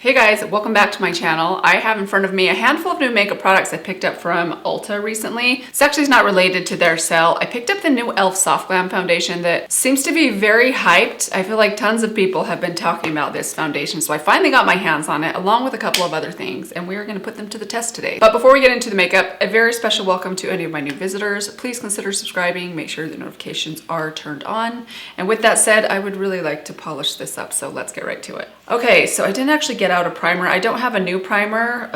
Hey guys, welcome back to my channel. I have in front of me a handful of new makeup products I picked up from Ulta recently. It's actually not related to their sale. I picked up the new E.l.f. Soft Glam foundation that seems to be very hyped. I feel like tons of people have been talking about this foundation, so I finally got my hands on it along with a couple of other things, and we are going to put them to the test today. But before we get into the makeup, a very special welcome to any of my new visitors. Please consider subscribing, make sure the notifications are turned on. And with that said, I would really like to polish this up, so let's get right to it. Okay, so I didn't actually get out a primer. I don't have a new primer.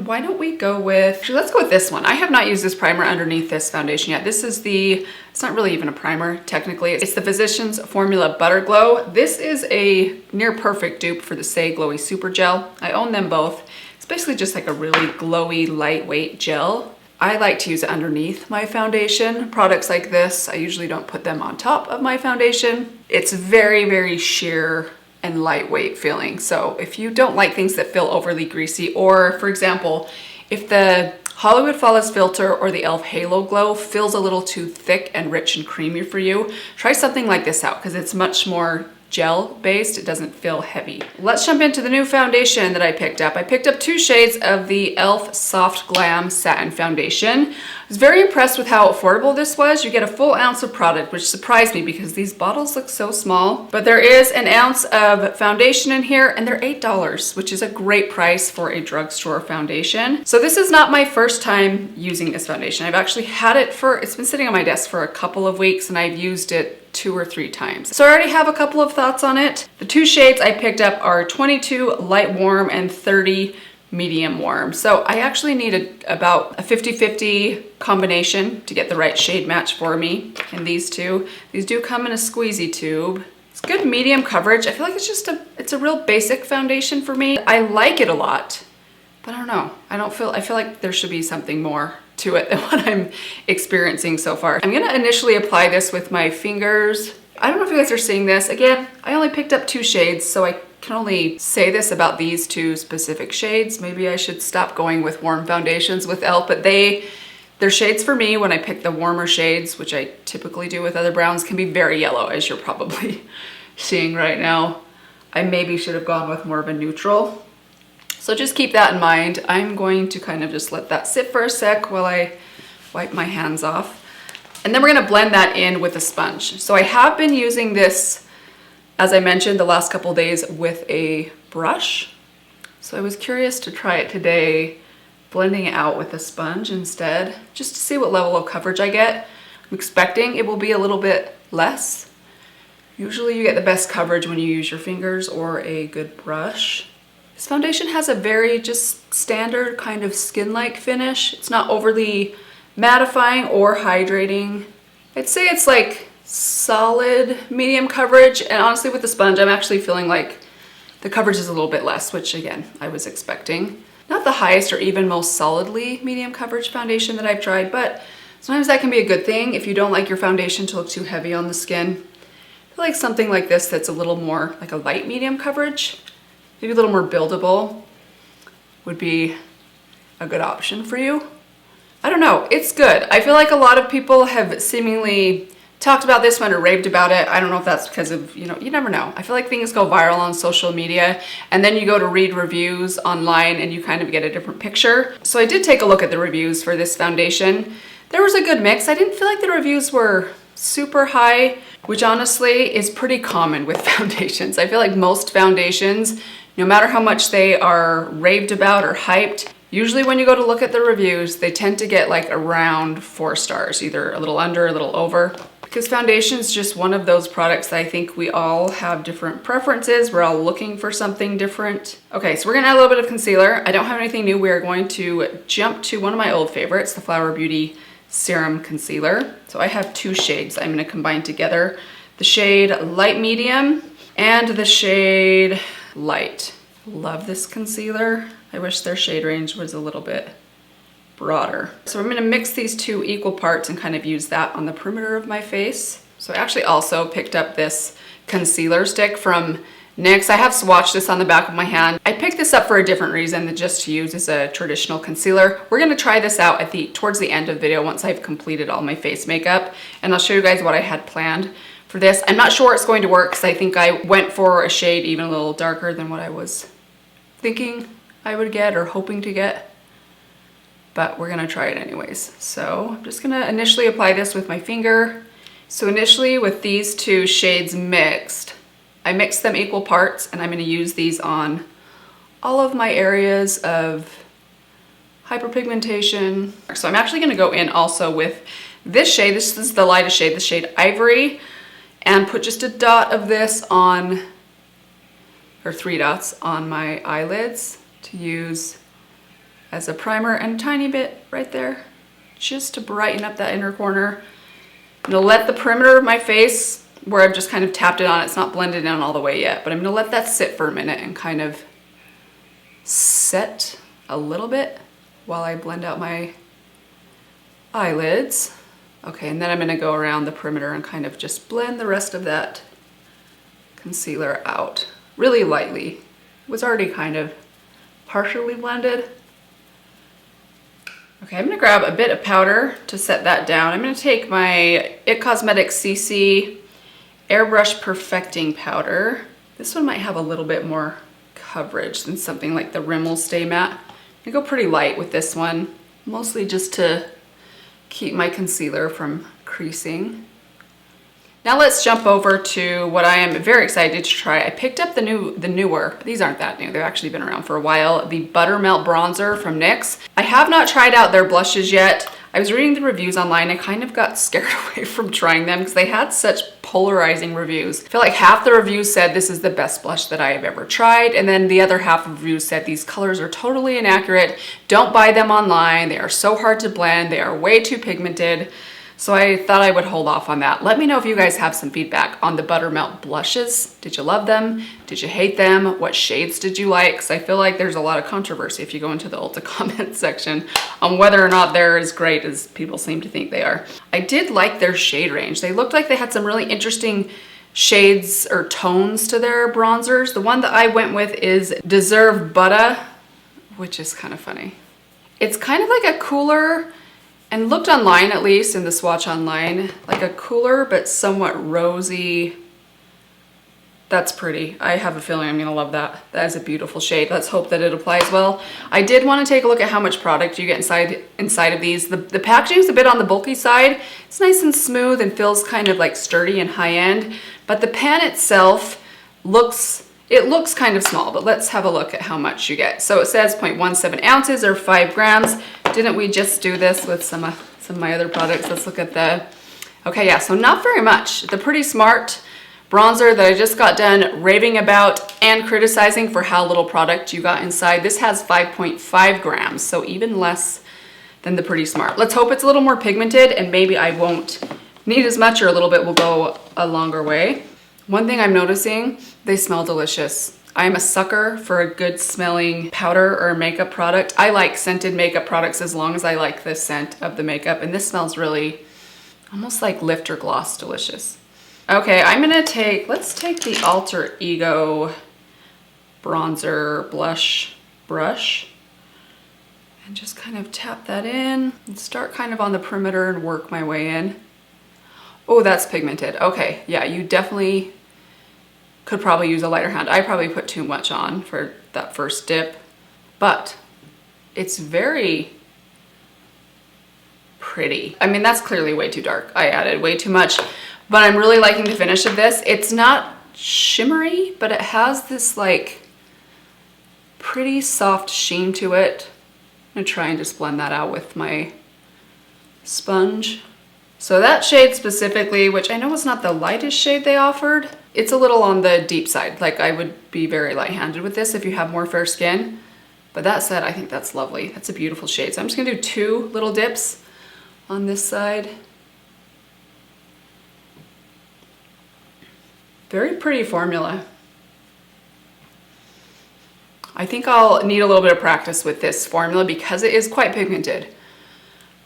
Why don't we go with, actually, let's go with this one. I have not used this primer underneath this foundation yet. This is it's not really even a primer, technically. It's the Physicians Formula Butter Glow. This is a near perfect dupe for the Say Glowy Super Gel. I own them both. It's basically just like a really glowy, lightweight gel. I like to use it underneath my foundation. Products like this, I usually don't put them on top of my foundation. It's very, very sheer and lightweight feeling. So if you don't like things that feel overly greasy, or for example, if the Hollywood Flawless filter or the e.l.f. Halo Glow feels a little too thick and rich and creamy for you, try something like this out because it's much more gel based. It doesn't feel heavy. Let's jump into the new foundation that I picked up. I picked up two shades of the Elf Soft Glam Satin Foundation. I was very impressed with how affordable this was. You get a full ounce of product, which surprised me because these bottles look so small. But there is an ounce of foundation in here, and they're $8, which is a great price for a drugstore foundation. So this is not my first time using this foundation. I've actually had it it's been sitting on my desk for a couple of weeks, and I've used it 2 or 3 times. So I already have a couple of thoughts on it. The two shades I picked up are 22 Light Warm and 30 Medium Warm. So I actually needed about a 50-50 combination to get the right shade match for me. And these two, these do come in a squeezy tube. It's good medium coverage. I feel like it's a real basic foundation for me. I like it a lot, but I don't know. I feel like there should be something more to it than what I'm experiencing so far. I'm gonna initially apply this with my fingers. I don't know if you guys are seeing this. Again, I only picked up 2 shades, so I can only say this about these 2 specific shades. Maybe I should stop going with warm foundations with e.l.f., but they're shades for me. When I pick the warmer shades, which I typically do with other browns, can be very yellow, as you're probably seeing right now. I maybe should have gone with more of a neutral. So just keep that in mind. I'm going to kind of just let that sit for a sec while I wipe my hands off. And then we're gonna blend that in with a sponge. So I have been using this, as I mentioned, the last couple days with a brush. So I was curious to try it today, blending it out with a sponge instead, just to see what level of coverage I get. I'm expecting it will be a little bit less. Usually you get the best coverage when you use your fingers or a good brush. This foundation has a very just standard kind of skin-like finish. It's not overly mattifying or hydrating. I'd say it's like solid medium coverage, and honestly with the sponge I'm actually feeling like the coverage is a little bit less, which again I was expecting. Not the highest or even most solidly medium coverage foundation that I've tried, but sometimes that can be a good thing if you don't like your foundation to look too heavy on the skin. I feel like something like this that's a little more like a light medium coverage, maybe a little more buildable, would be a good option for you. I don't know, it's good. I feel like a lot of people have seemingly talked about this one or raved about it. I don't know if that's because of, you never know. I feel like things go viral on social media and then you go to read reviews online and you kind of get a different picture. So I did take a look at the reviews for this foundation. There was a good mix. I didn't feel like the reviews were super high, which honestly is pretty common with foundations. I feel like most foundations, no matter how much they are raved about or hyped, usually when you go to look at the reviews, they tend to get like around 4 stars, either a little under, a little over. Because foundation is just one of those products that I think we all have different preferences. We're all looking for something different. Okay, so we're gonna add a little bit of concealer. I don't have anything new. We are going to jump to one of my old favorites, the Flower Beauty Serum Concealer. So I have 2 shades I'm gonna combine together. The shade Light Medium and the shade Light. Love this concealer. I wish their shade range was a little bit broader. So I'm gonna mix these 2 equal parts and kind of use that on the perimeter of my face. So I actually also picked up this concealer stick from NYX. I have swatched this on the back of my hand. I picked this up for a different reason than just to use as a traditional concealer. We're gonna try this out towards the end of the video once I've completed all my face makeup, and I'll show you guys what I had planned for this. I'm not sure it's going to work because I think I went for a shade even a little darker than what I was thinking I would get or hoping to get, but we're gonna try it anyways. So I'm just gonna initially apply this with my finger. So initially with these two shades mixed, I mixed them equal parts, and I'm gonna use these on all of my areas of hyperpigmentation. So I'm actually gonna go in also with this shade. This is the lightest shade, the shade Ivory, and put just a dot of this on, or 3 dots on my eyelids to use as a primer, and a tiny bit right there, just to brighten up that inner corner. I'm gonna let the perimeter of my face, where I've just kind of tapped it on, it's not blended in all the way yet, but I'm gonna let that sit for a minute and kind of set a little bit while I blend out my eyelids. Okay, and then I'm gonna go around the perimeter and kind of just blend the rest of that concealer out really lightly. It was already kind of partially blended. Okay, I'm gonna grab a bit of powder to set that down. I'm gonna take my IT Cosmetics CC Airbrush Perfecting Powder. This one might have a little bit more coverage than something like the Rimmel Stay Matte. I go pretty light with this one, mostly just to keep my concealer from creasing. Now let's jump over to what I am very excited to try. I picked up the newer, these aren't that new, they've actually been around for a while, the Buttermelt Bronzer from NYX. I have not tried out their blushes yet. I was reading the reviews online. I kind of got scared away from trying them because they had such polarizing reviews. I feel like half the reviews said this is the best blush that I have ever tried, and then the other half of reviews said these colors are totally inaccurate. Don't buy them online. They are so hard to blend. They are way too pigmented. So I thought I would hold off on that. Let me know if you guys have some feedback on the Buttermelt blushes. Did you love them? Did you hate them? What shades did you like? Because I feel like there's a lot of controversy if you go into the Ulta comment section on whether or not they're as great as people seem to think they are. I did like their shade range. They looked like they had some really interesting shades or tones to their bronzers. The one that I went with is Deserve Butta, which is kind of funny. It's kind of like a cooler, and looked online, at least in the swatch online, like a cooler but somewhat rosy. That's pretty. I have a feeling I'm gonna love that. That is a beautiful shade. Let's hope that it applies well. I did want to take a look at how much product you get inside of these. The packaging is a bit on the bulky side. It's nice and smooth and feels kind of like sturdy and high end, but the pan itself looks kind of small, but let's have a look at how much you get. So it says 0.17 ounces or 5 grams. Didn't we just do this with some of my other products? Let's look at the, okay, yeah, so not very much. The Pretty Smart bronzer that I just got done raving about and criticizing for how little product you got inside. This has 5.5 grams, so even less than the Pretty Smart. Let's hope it's a little more pigmented and maybe I won't need as much, or a little bit will go a longer way. One thing I'm noticing, they smell delicious. I'm a sucker for a good smelling powder or makeup product. I like scented makeup products as long as I like the scent of the makeup, and this smells really almost like lift or gloss delicious. Okay, let's take the Alter Ego bronzer blush brush and just kind of tap that in and start kind of on the perimeter and work my way in. Oh, that's pigmented. Okay, yeah, you definitely could probably use a lighter hand. I probably put too much on for that first dip, but it's very pretty. I mean, that's clearly way too dark. I added way too much, but I'm really liking the finish of this. It's not shimmery, but it has this like pretty soft sheen to it. I'm gonna try and just blend that out with my sponge. So that shade specifically, which I know is not the lightest shade they offered, it's a little on the deep side. Like, I would be very light-handed with this if you have more fair skin. But that said, I think that's lovely. That's a beautiful shade. So I'm just gonna do 2 little dips on this side. Very pretty formula. I think I'll need a little bit of practice with this formula because it is quite pigmented.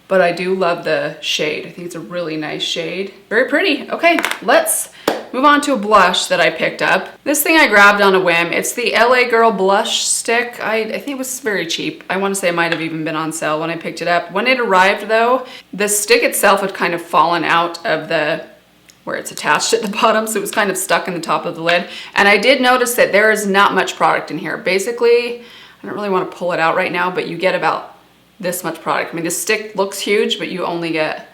But I do love the shade. I think it's a really nice shade. Very pretty. Okay, let's move on to a blush that I picked up. This thing I grabbed on a whim. It's the LA Girl blush stick. I think it was very cheap. I want to say it might have even been on sale when I picked it up. When it arrived though, the stick itself had kind of fallen out of the where it's attached at the bottom, so it was kind of stuck in the top of the lid. And I did notice that there is not much product in here. Basically, I don't really want to pull it out right now, but you get about this much product. I mean, the stick looks huge, but you only get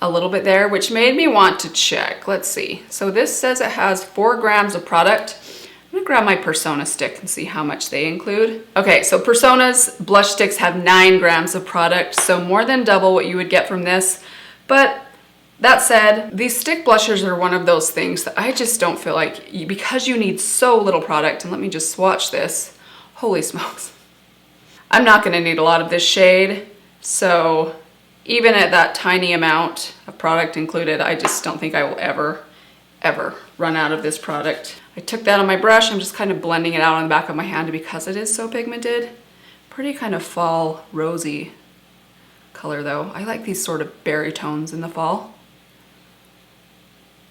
a little bit there, which made me want to check. Let's see. So this says it has 4 grams of product. I'm gonna grab my Persona stick and see how much they include. Okay, so Persona's blush sticks have 9 grams of product, so more than double what you would get from this. But that said, these stick blushers are one of those things that I just don't feel like, because you need so little product, and let me just swatch this. Holy smokes. I'm not gonna need a lot of this shade, so even at that tiny amount of product included, I just don't think I will ever run out of this product. I took that on my brush, I'm just kind of blending it out on the back of my hand because it is so pigmented. Pretty kind of fall rosy color though. I like these sort of berry tones in the fall.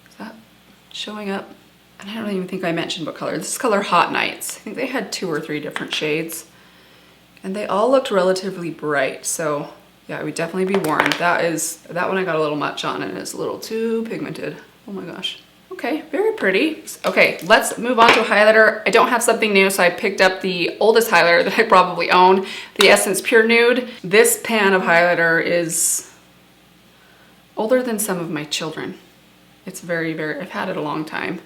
Is that showing up? And I don't even think I mentioned what color. This is color Hot Nights. I think they had 2 or 3 different shades. And they all looked relatively bright, so yeah, it would definitely be warned. That one I got a little much on and it's a little too pigmented. Oh my gosh. Okay, very pretty. Okay, let's move on to a highlighter. I don't have something new, so I picked up the oldest highlighter that I probably own, the Essence Pure Nude. This pan of highlighter is older than some of my children. It's very, I've had it a long time.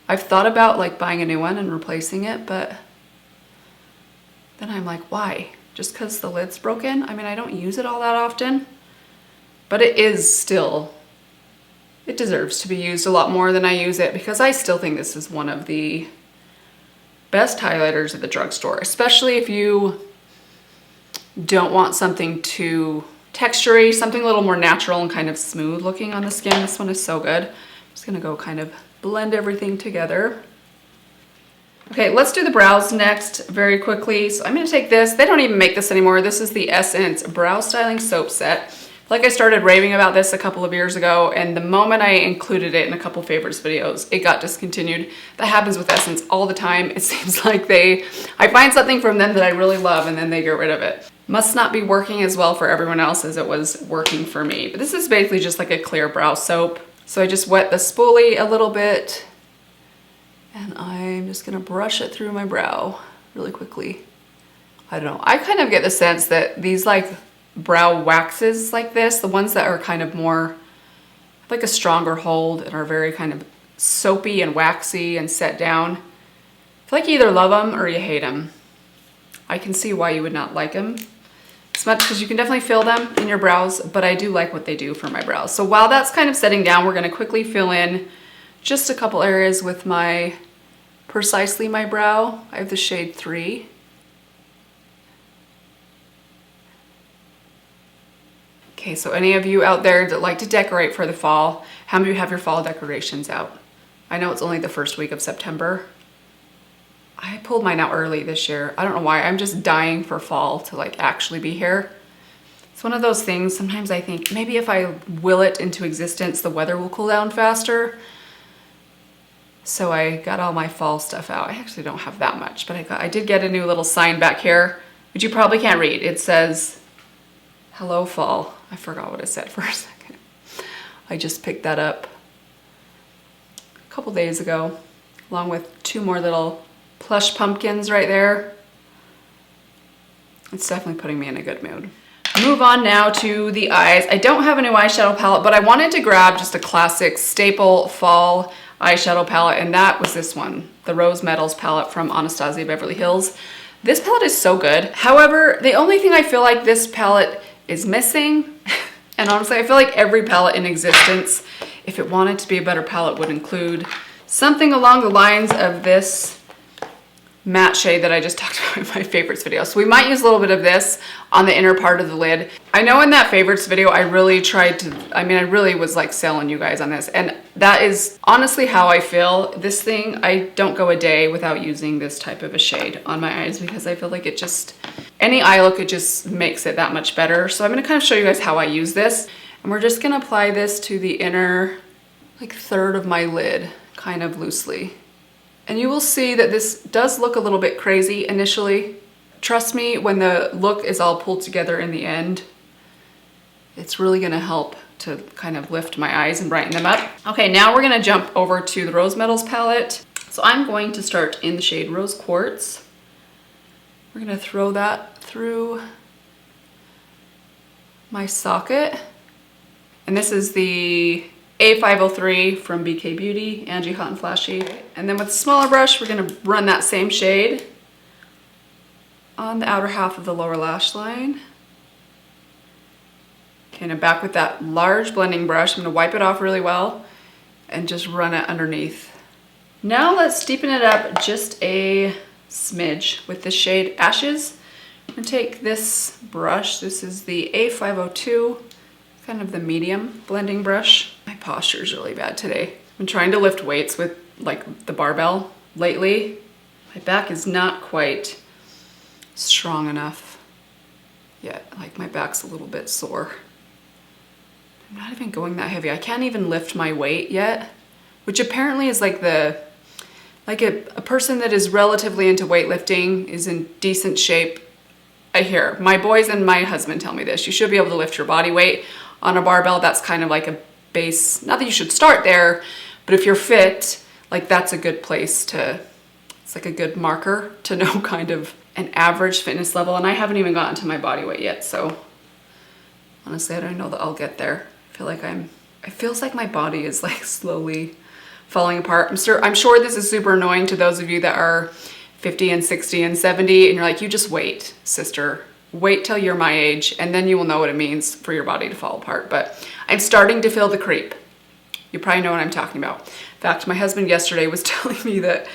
I've thought about like buying a new one and replacing it, but then I'm like, why? Just because the lid's broken? I mean, I don't use it all that often, but it is still, it deserves to be used a lot more than I use it, because I still think this is one of the best highlighters at the drugstore, especially if you don't want something too textury, something a little more natural and kind of smooth looking on the skin. This one is so good. I'm just gonna go kind of blend everything together. Okay, let's do the brows next very quickly. So I'm gonna take this, they don't even make this anymore. This is the Essence Brow Styling Soap Set. Like I started raving about this a couple of years ago, and the moment I included it in a couple favorites videos, it got discontinued. That happens with Essence all the time. It seems like I find something from them that I really love and then they get rid of it. Must not be working as well for everyone else as it was working for me. But this is basically just like a clear brow soap. So I just wet the spoolie a little bit, and I'm just gonna brush it through my brow really quickly. I don't know, I kind of get the sense that these like brow waxes like this, the ones that are kind of more, like a stronger hold and are very kind of soapy and waxy and set down, I feel like you either love them or you hate them. I can see why you would not like them as much, because you can definitely feel them in your brows, but I do like what they do for my brows. So while that's kind of setting down, we're gonna quickly fill in just a couple areas with my Precisely My Brow. I have the shade 3. Okay, so any of you out there that like to decorate for the fall, how many of you have your fall decorations out? I know it's only the first week of September. I pulled mine out early this year. I don't know why, I'm just dying for fall to like actually be here. It's one of those things, sometimes I think maybe if I will it into existence, the weather will cool down faster. So I got all my fall stuff out. I actually don't have that much, but I did get a new little sign back here, which you probably can't read. It says, "Hello Fall." I forgot what it said for a second. I just picked that up a couple days ago, along with 2 more little plush pumpkins right there. It's definitely putting me in a good mood. Move on now to the eyes. I don't have a new eyeshadow palette, but I wanted to grab just a classic staple fall eyeshadow palette, and that was this one, the Rose Metals palette from Anastasia Beverly Hills. This palette is so good. However, the only thing I feel like this palette is missing, and honestly, I feel like every palette in existence, if it wanted to be a better palette, would include something along the lines of this matte shade that I just talked about in my favorites video. So we might use a little bit of this on the inner part of the lid. I know in that favorites video, I really tried to, I really was like selling you guys on this, and that is honestly how I feel. This thing, I don't go a day without using this type of a shade on my eyes, because I feel like it just, any eye look, it just makes it that much better. So I'm gonna kind of show you guys how I use this, and we're just gonna apply this to the inner like third of my lid, kind of loosely. And you will see that this does look a little bit crazy initially. Trust me, when the look is all pulled together in the end, it's really gonna help to kind of lift my eyes and brighten them up. Okay, now we're gonna jump over to the Rose Metals palette. So I'm going to start in the shade Rose Quartz. We're gonna throw that through my socket. And this is the A503 from BK Beauty, Angie Hot and Flashy. And then with a smaller brush, we're gonna run that same shade on the outer half of the lower lash line. Okay, and I'm back with that large blending brush. I'm gonna wipe it off really well and just run it underneath. Now let's deepen it up just a smidge with the shade Ashes. I'm gonna take this brush. This is the A502, kind of the medium blending brush. My posture is really bad today. I'm trying to lift weights with like the barbell lately. My back is not quite strong enough yet. Like my back's a little bit sore. I'm not even going that heavy. I can't even lift my weight yet, which apparently is like a person that is relatively into weightlifting is in decent shape. I hear my boys and my husband tell me this. You should be able to lift your body weight on a barbell. That's kind of like a base. Not that you should start there, but if you're fit, like that's a good place to, it's like a good marker to know kind of an average fitness level. And I haven't even gotten to my body weight yet. So honestly, I don't know that I'll get there. I feel like it feels like my body is like slowly falling apart. I'm sure this is super annoying to those of you that are 50 and 60 and 70 and you're like, you just wait, sister. Wait till you're my age and then you will know what it means for your body to fall apart. But I'm starting to feel the creep. You probably know what I'm talking about. In fact, my husband yesterday was telling me that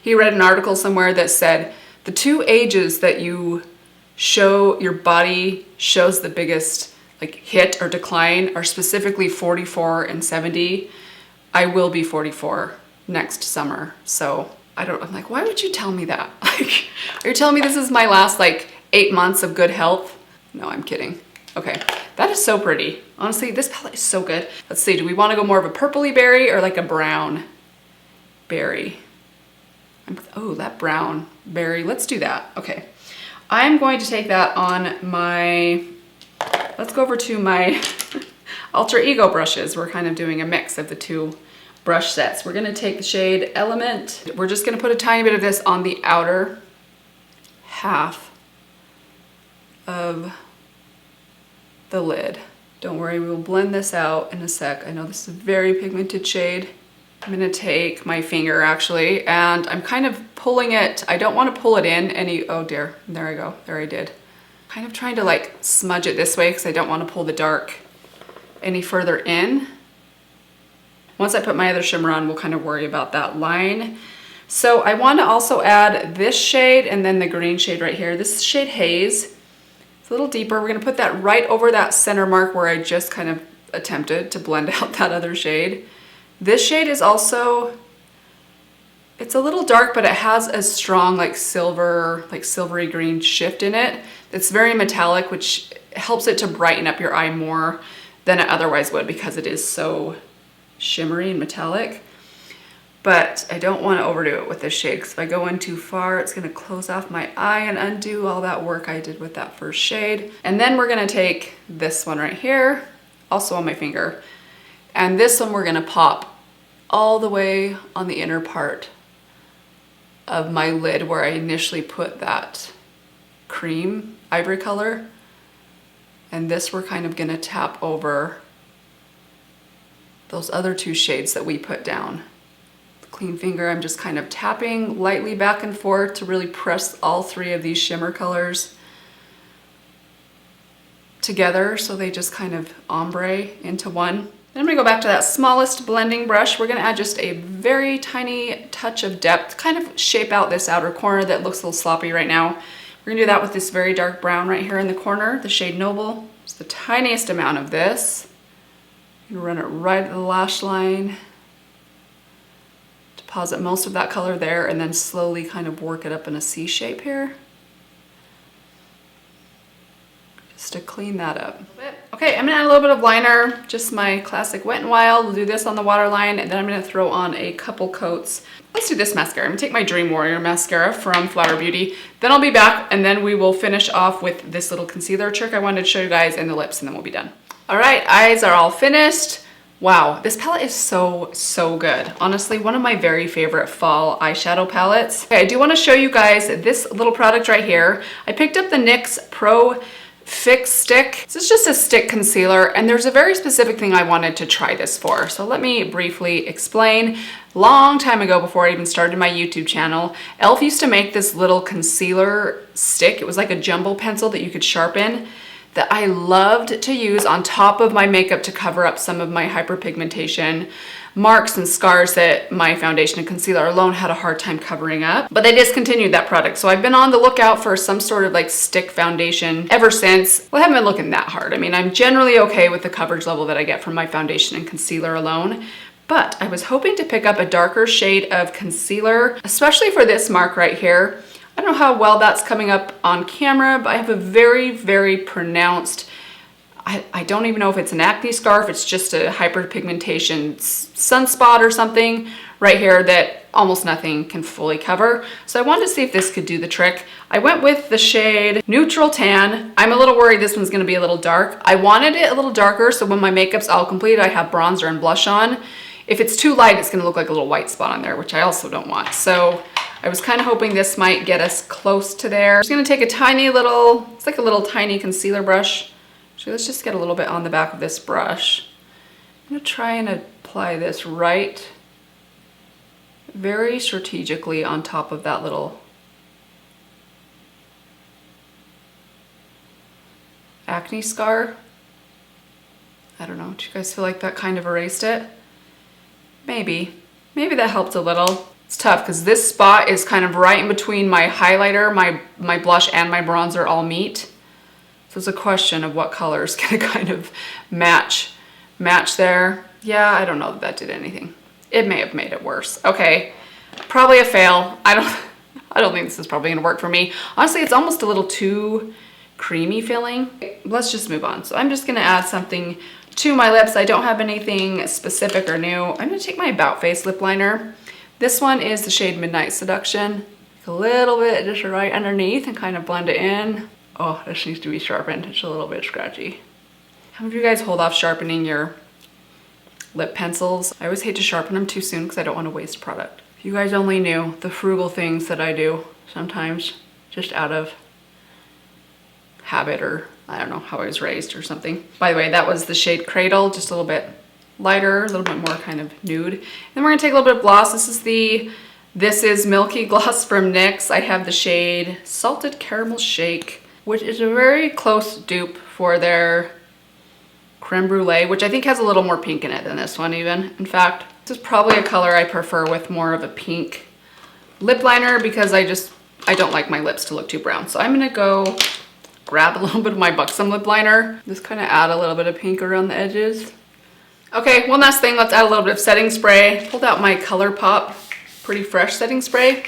he read an article somewhere that said the 2 ages that you show your body shows the biggest like hit or decline are specifically 44 and 70. I will be 44 next summer. So I'm like, why would you tell me that? Like, are you telling me this is my last like 8 months of good health? No, I'm kidding. Okay, that is so pretty. Honestly, this palette is so good. Let's see, do we want to go more of a purpley berry or like a brown berry? Oh, that brown berry, let's do that. Okay, I'm going to take that on my, let's go over to my Alter Ego brushes. We're kind of doing a mix of the 2 brush sets. We're gonna take the shade Element. We're just gonna put a tiny bit of this on the outer half of the lid. Don't worry, we will blend this out in a sec. I know this is a very pigmented shade. I'm gonna take my finger actually, and I'm kind of pulling it. I don't wanna pull it in any, oh dear, there I go, there I did. Kind of trying to like smudge it this way because I don't wanna pull the dark any further in. Once I put my other shimmer on, we'll kind of worry about that line. So I want to also add this shade and then the green shade right here. This is shade Haze. It's a little deeper. We're going to put that right over that center mark where I just kind of attempted to blend out that other shade. This shade is also, it's a little dark, but it has a strong like silver, like silvery green shift in it. It's very metallic, which helps it to brighten up your eye more than it otherwise would because it is so shimmery and metallic. But I don't want to overdo it with this shade because if I go in too far, it's going to close off my eye and undo all that work I did with that first shade. And then we're going to take this one right here, also on my finger, and this one we're going to pop all the way on the inner part of my lid where I initially put that cream ivory color. And this we're kind of going to tap over those other 2 shades that we put down. Clean finger, I'm just kind of tapping lightly back and forth to really press all 3 of these shimmer colors together so they just kind of ombre into one. Then I'm gonna go back to that smallest blending brush. We're gonna add just a very tiny touch of depth, kind of shape out this outer corner that looks a little sloppy right now. We're gonna do that with this very dark brown right here in the corner, the shade Noble. Just the tiniest amount of this. I'm gonna run it right at the lash line. Deposit most of that color there and then slowly kind of work it up in a C shape here. Just to clean that up. Okay, I'm gonna add a little bit of liner, just my classic Wet n Wild. We'll do this on the waterline and then I'm gonna throw on a couple coats. Let's do this mascara. I'm gonna take my Dream Warrior mascara from Flower Beauty. Then I'll be back and then we will finish off with this little concealer trick I wanted to show you guys and the lips and then we'll be done. All right, eyes are all finished. Wow, this palette is so good. Honestly, one of my very favorite fall eyeshadow palettes. Okay, I do want to show you guys this little product right here. I picked up the NYX Pro Fix Stick. This is just a stick concealer, and there's a very specific thing I wanted to try this for. So let me briefly explain. Long time ago, before I even started my YouTube channel, e.l.f. used to make this little concealer stick. It was like a jumbo pencil that you could sharpen, that I loved to use on top of my makeup to cover up some of my hyperpigmentation marks and scars that my foundation and concealer alone had a hard time covering up. But they discontinued that product, so I've been on the lookout for some sort of like stick foundation ever since. Well, I haven't been looking that hard. I mean, I'm generally okay with the coverage level that I get from my foundation and concealer alone. But I was hoping to pick up a darker shade of concealer, especially for this mark right here. I don't know how well that's coming up on camera, but I have a very pronounced, I don't even know if it's an acne scar, if it's just a hyperpigmentation sunspot or something right here that almost nothing can fully cover. So I wanted to see if this could do the trick. I went with the shade Neutral Tan. I'm a little worried this one's gonna be a little dark. I wanted it a little darker so when my makeup's all complete, I have bronzer and blush on. If it's too light, it's gonna look like a little white spot on there, which I also don't want. So I was kind of hoping this might get us close to there. I'm just gonna take a tiny little, it's like a little tiny concealer brush. So let's just get a little bit on the back of this brush. I'm gonna try and apply this right, very strategically on top of that little acne scar. I don't know, do you guys feel like that kind of erased it? Maybe that helped a little. It's tough because this spot is kind of right in between my highlighter, my blush, and my bronzer all meet. So it's a question of what color is gonna kind of match there. Yeah, I don't know that did anything. It may have made it worse. Okay, probably a fail. I don't think this is probably gonna work for me. Honestly, it's almost a little too creamy feeling. Let's just move on. So I'm just gonna add something to my lips. I don't have anything specific or new. I'm gonna take my About Face lip liner. This one is the shade Midnight Seduction. A little bit just right underneath and kind of blend it in. Oh, this needs to be sharpened. It's a little bit scratchy. How many of you guys hold off sharpening your lip pencils? I always hate to sharpen them too soon because I don't want to waste product. If you guys only knew the frugal things that I do sometimes just out of habit, or I don't know how I was raised or something. By the way, that was the shade Cradle, just a little bit lighter, a little bit more kind of nude. And then we're gonna take a little bit of gloss. This is Milky Gloss from NYX. I have the shade Salted Caramel Shake, which is a very close dupe for their Creme Brulee, which I think has a little more pink in it than this one even. In fact, this is probably a color I prefer with more of a pink lip liner because I don't like my lips to look too brown. So I'm gonna go grab a little bit of my Buxom lip liner. Just kind of add a little bit of pink around the edges. Okay, one last thing, let's add a little bit of setting spray. Pulled out my ColourPop Pretty Fresh setting spray.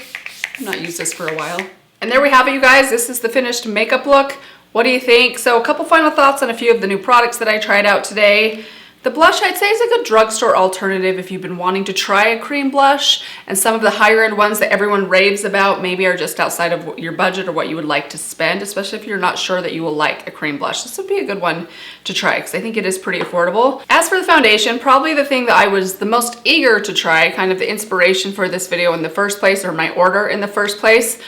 I've not used this for a while. And there we have it, you guys. This is the finished makeup look. What do you think? So a couple final thoughts on a few of the new products that I tried out today. The blush, I'd say, is a good drugstore alternative if you've been wanting to try a cream blush, and some of the higher end ones that everyone raves about maybe are just outside of your budget or what you would like to spend, especially if you're not sure that you will like a cream blush. This would be a good one to try because I think it is pretty affordable. As for the foundation, probably the thing that I was the most eager to try, kind of the inspiration for this video in the first place, or my order in the first place,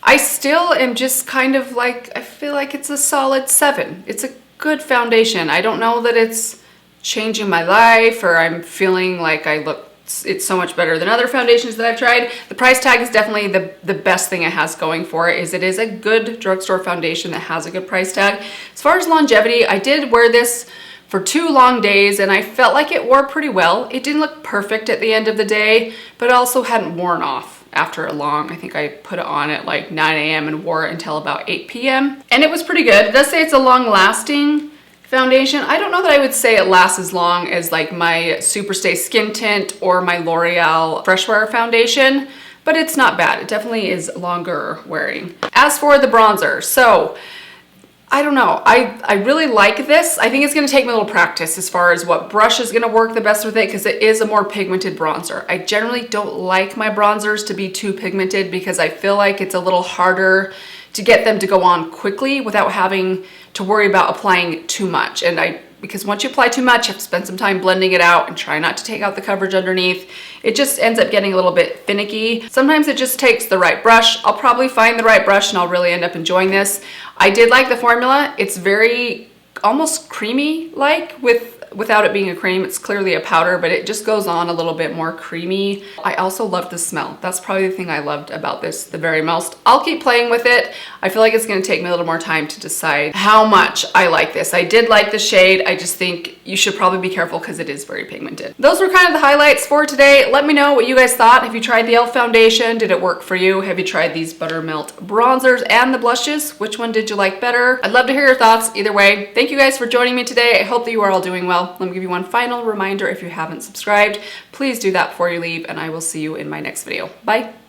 I still am just kind of like, I feel like it's a solid 7. It's a good foundation. I don't know that it's changing my life or I'm feeling like it's so much better than other foundations that I've tried. The price tag is definitely the best thing it has going for it, is it is a good drugstore foundation that has a good price tag. As far as longevity, I did wear this for 2 long days and I felt like it wore pretty well. It didn't look perfect at the end of the day, but it also hadn't worn off after a long, I think I put it on at like 9 a.m. and wore it until about 8 p.m. And it was pretty good. It does say it's a long lasting foundation. I don't know that I would say it lasts as long as like my Superstay Skin Tint or my L'Oreal Fresh Wear foundation, but it's not bad. It definitely is longer wearing. As for the bronzer, so I don't know. I really like this. I think it's gonna take me a little practice as far as what brush is gonna work the best with it because it is a more pigmented bronzer. I generally don't like my bronzers to be too pigmented because I feel like it's a little harder to get them to go on quickly without having to worry about applying too much. And I because once you apply too much, you have to spend some time blending it out and try not to take out the coverage underneath. It just ends up getting a little bit finicky. Sometimes it just takes the right brush. I'll probably find the right brush and I'll really end up enjoying this. I did like the formula. It's very almost creamy like without it being a cream. It's clearly a powder, but it just goes on a little bit more creamy. I also love the smell. That's probably the thing I loved about this the very most. I'll keep playing with it. I feel like it's gonna take me a little more time to decide how much I like this. I did like the shade. I just think you should probably be careful because it is very pigmented. Those were kind of the highlights for today. Let me know what you guys thought. Have you tried the e.l.f. foundation? Did it work for you? Have you tried these Buttermelt bronzers and the blushes? Which one did you like better? I'd love to hear your thoughts either way. Thank you guys for joining me today. I hope that you are all doing well. Let me give you one final reminder. If you haven't subscribed, please do that before you leave, and I will see you in my next video. Bye.